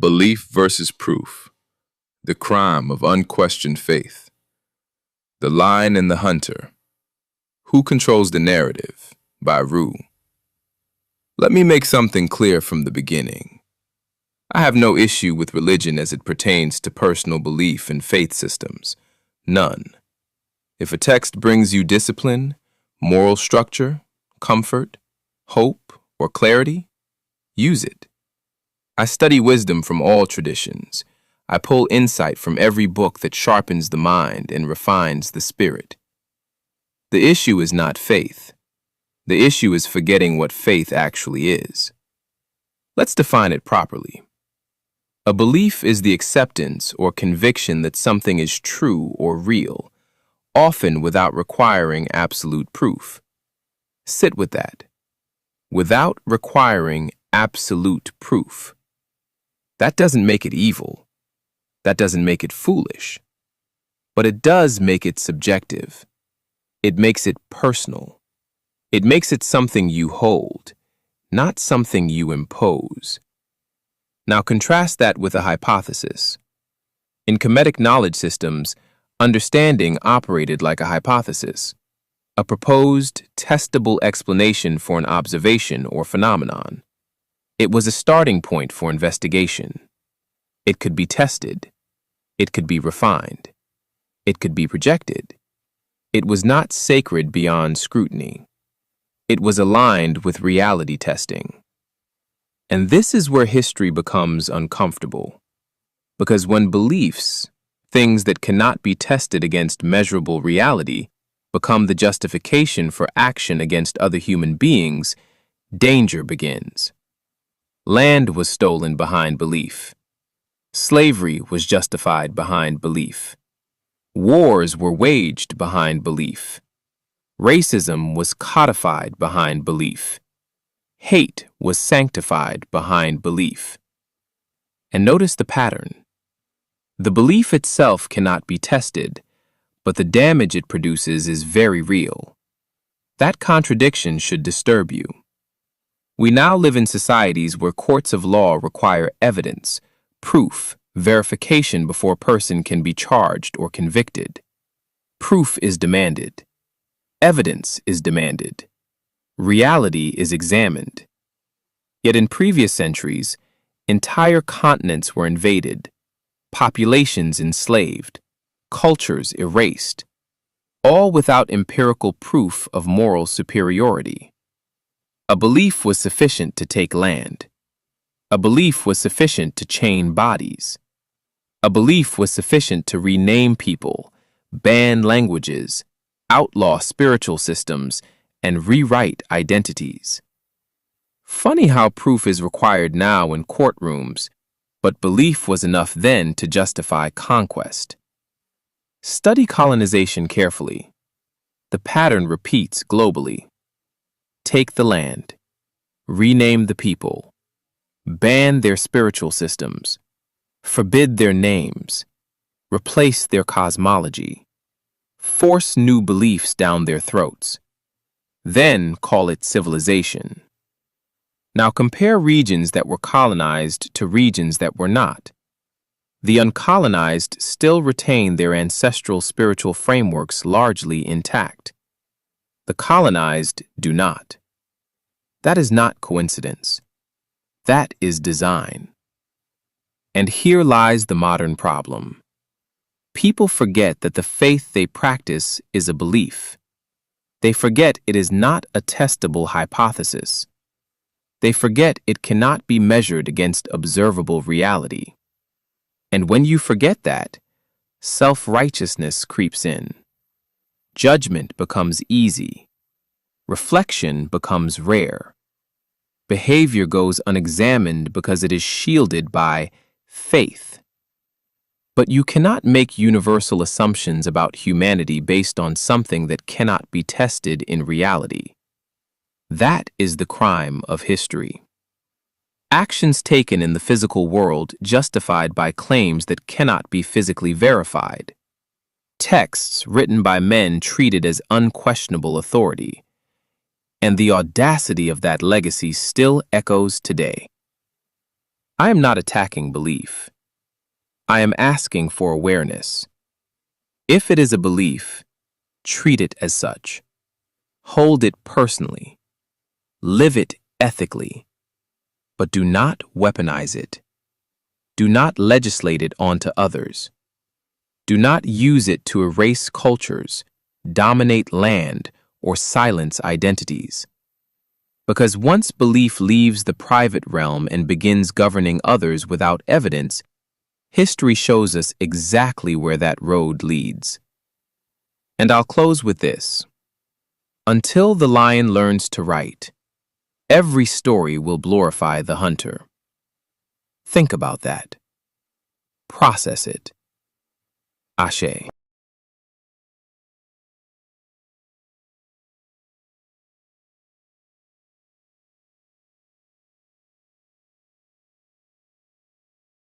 Belief versus proof. The crime of unquestioned faith. The Lion and the Hunter. Who controls the narrative? By Rue. Let me make something clear from the beginning. I have no issue with religion as it pertains to personal belief and faith systems. None. If a text brings you discipline, moral structure, comfort, hope, or clarity, use it. I study wisdom from all traditions. I pull insight from every book that sharpens the mind and refines the spirit. The issue is not faith. The issue is forgetting what faith actually is. Let's define it properly. A belief is the acceptance or conviction that something is true or real, often without requiring absolute proof. Sit with that. Without requiring absolute proof. That doesn't make it evil. That doesn't make it foolish. But it does make it subjective. It makes it personal. It makes it something you hold, not something you impose. Now contrast that with a hypothesis. In comedic knowledge systems, understanding operated like a hypothesis, a proposed, testable explanation for an observation or phenomenon. It was a starting point for investigation. It could be tested. It could be refined. It could be projected. It was not sacred beyond scrutiny. It was aligned with reality testing. And this is where history becomes uncomfortable. Because when beliefs, things that cannot be tested against measurable reality, become the justification for action against other human beings, danger begins. Land was stolen behind belief. Slavery was justified behind belief. Wars were waged behind belief. Racism was codified behind belief. Hate was sanctified behind belief. And notice the pattern. The belief itself cannot be tested, but the damage it produces is very real. That contradiction should disturb you. We now live in societies where courts of law require evidence, proof, verification before a person can be charged or convicted. Proof is demanded. Evidence is demanded. Reality is examined. Yet in previous centuries, entire continents were invaded, populations enslaved, cultures erased, all without empirical proof of moral superiority. A belief was sufficient to take land. A belief was sufficient to chain bodies. A belief was sufficient to rename people, ban languages, outlaw spiritual systems, and rewrite identities. Funny how proof is required now in courtrooms, but belief was enough then to justify conquest. Study colonization carefully. The pattern repeats globally. Take the land. Rename the people. Ban their spiritual systems. Forbid their names. Replace their cosmology. Force new beliefs down their throats. Then call it civilization. Now compare regions that were colonized to regions that were not. The uncolonized still retain their ancestral spiritual frameworks largely intact. The colonized do not. That is not coincidence. That is design. And here lies the modern problem. People forget that the faith they practice is a belief. They forget it is not a testable hypothesis. They forget it cannot be measured against observable reality. And when you forget that, self-righteousness creeps in. Judgment becomes easy. Reflection becomes rare. Behavior goes unexamined because it is shielded by faith. But you cannot make universal assumptions about humanity based on something that cannot be tested in reality. That is the crime of history. Actions taken in the physical world justified by claims that cannot be physically verified. Texts written by men treated as unquestionable authority. And the audacity of that legacy still echoes today. I am not attacking belief. I am asking for awareness. If it is a belief, treat it as such. Hold it personally. Live it ethically. But do not weaponize it. Do not legislate it onto others. Do not use it to erase cultures, dominate land, or silence identities. Because once belief leaves the private realm and begins governing others without evidence, history shows us exactly where that road leads. And I'll close with this. Until the lion learns to write, every story will glorify the hunter. Think about that. Process it. Ashe.